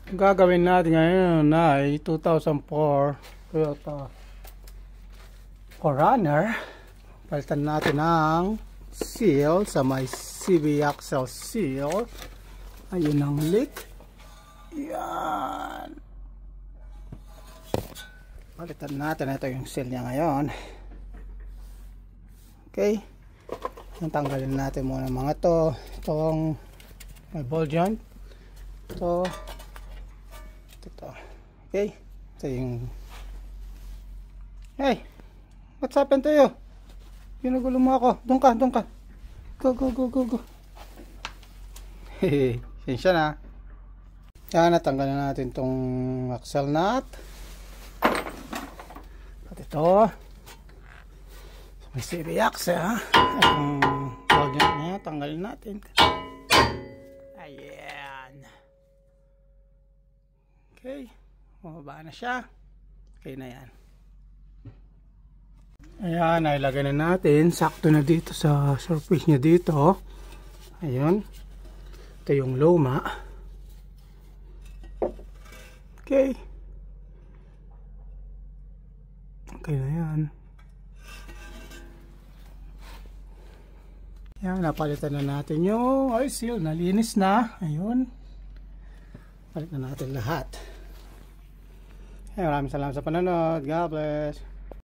Gagawin natin ngayon ay 2004 Toyota 4Runner. Palitan natin ang seal sa may CV axle seal. Ayun ang leak. Yan. Palitan natin. Ito yung seal niya ngayon. Okay. Tanggalin natin muna mga to. Itong may ball joint. Ito. Okay. Ito yung... Hey! What's happened to you? Ginugulo mo ako. Doon ka, doon ka. Go, go, go, go, go. Hehe. Siya na. Yan, natanggalan natin itong axle nut. At ito. May CV axle, ha? Itong ball joint niya, tanggalin natin. Ayan. Okay. Mababa na siya. Okay na yan. Ayan, nailagay na natin. Sakto na dito sa surface niya dito. Ayun. Ito yung luma. Okay. Okay na yan. Ayan, napalitan na natin yung oil seal. Nalinis na. Ayun. Palit na natin lahat. Maraming salamat sa panonood. God bless.